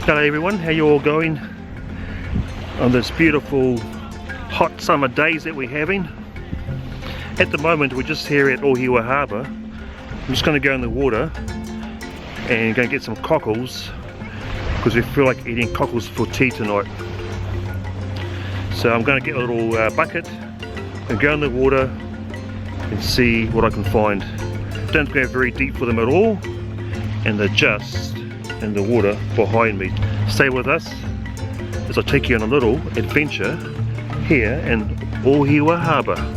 Hello everyone, how you all going on this beautiful hot summer days that we're having? At the moment we're just here at Ohiwa Harbour. I'm just going to go in the water and go and get some cockles because we feel like eating cockles for tea tonight. So I'm going to get a little bucket and go in the water and see what I can find. Don't go very deep for them at all, and they're just in the water behind me. Stay with us as I take you on a little adventure here in Ohiwa Harbour.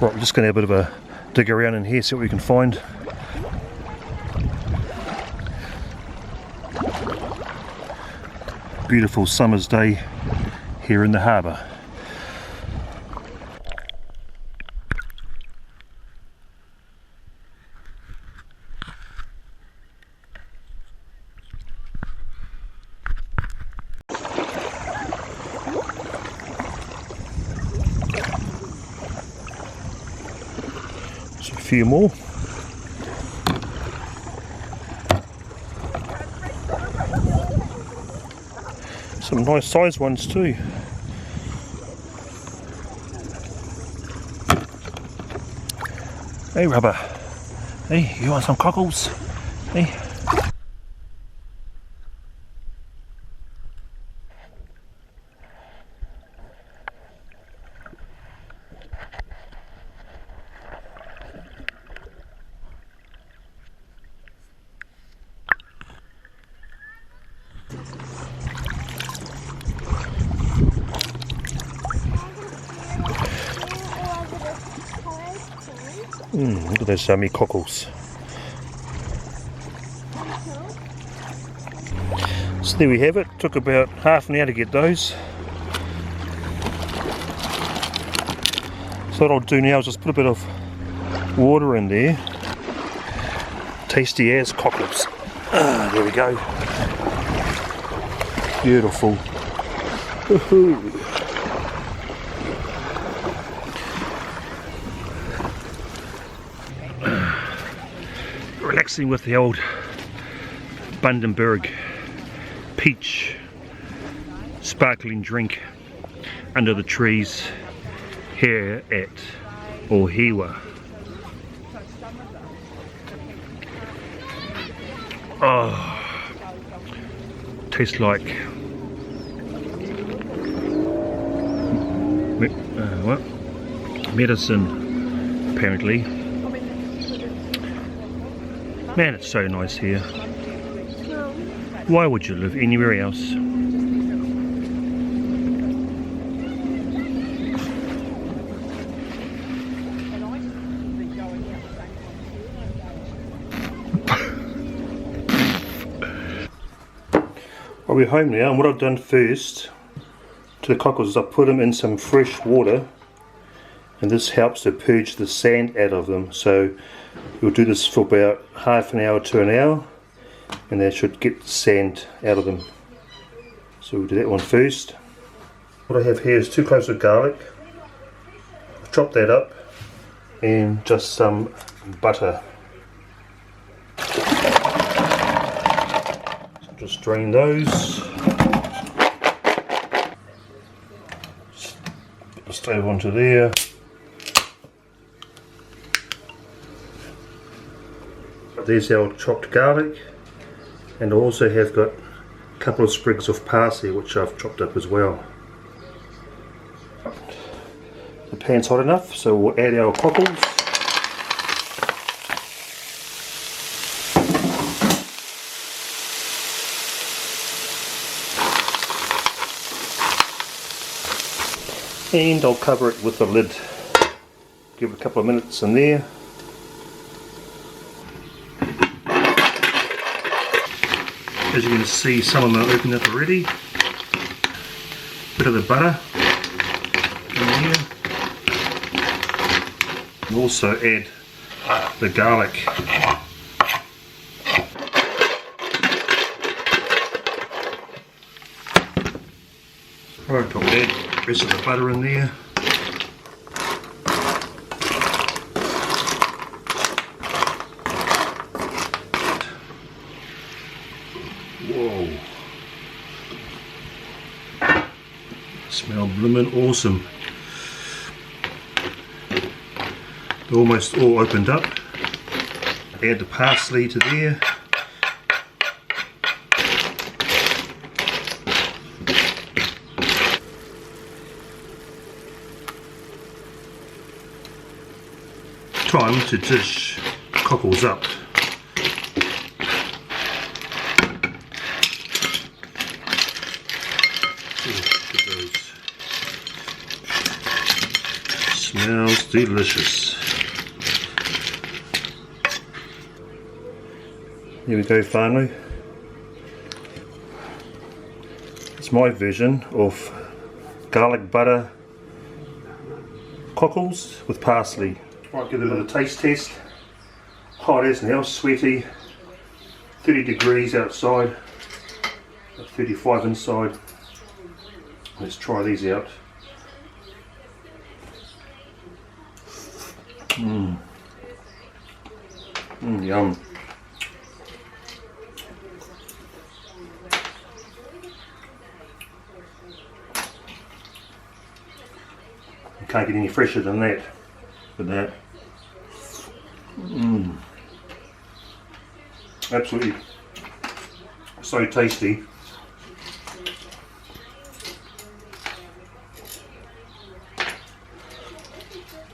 Right, we're just going to have a bit of a dig around in here, see what we can find. Beautiful summer's day here in the harbour. A few more. Some nice sized ones too. Hey Rubber, hey, you want some cockles? Hey. Look at those yummy cockles. So there we have it. Took about half an hour to get those. So what I'll do now is just put a bit of water in there. Tasty as cockles. There we go. Beautiful. Woohoo. Relaxing with the old Bundaberg peach sparkling drink under the trees here at Ohiwa. Oh, tastes like what? Medicine, apparently. Man, it's so nice here. Why would you live anywhere else? Well, we're home now, and what I've done first to the cockles is I've put them in some fresh water, and this helps to purge the sand out of them. So we'll do this for about half an hour to an hour, and that should get the sand out of them. So we'll do that one first. What I have here is 2 cloves of garlic. I've chopped that up, and just some butter. So just drain those. Just put the stove onto there. There's our chopped garlic, and I also have got a couple of sprigs of parsley which I've chopped up as well. The pan's hot enough, so we'll add our cockles. And I'll cover it with the lid. Give it a couple of minutes in there. As you can see, some of them are opened up already. Bit of the butter in here. And also add the garlic. Alright, I'll add the rest of the butter in there. Whoa. Smell bloomin' awesome. They're almost all opened up. Add the parsley to there. Time to dish cockles up. Smells delicious. Here we go, finally. It's my version of garlic butter cockles with parsley. Right, give it a little taste test. Hot as now, sweaty. 30 degrees outside, 35 inside. Let's try these out. Yum. You can't get any fresher than that with that. Absolutely so tasty.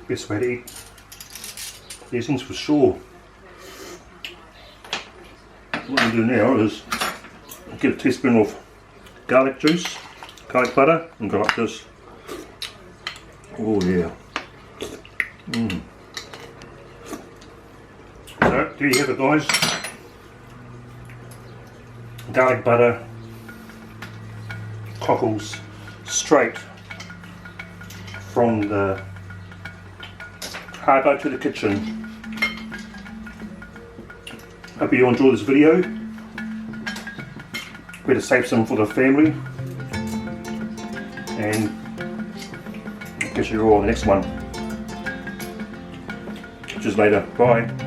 Best way to eat these things for sure. What I'm doing now is get a teaspoon of garlic juice, garlic butter, and go like this. Oh yeah. So there you have it, guys. Garlic butter cockles straight from the cargo to the kitchen. Hope you enjoy this video. Better save some for the family, and catch you all on the next one. Catch you later. Bye.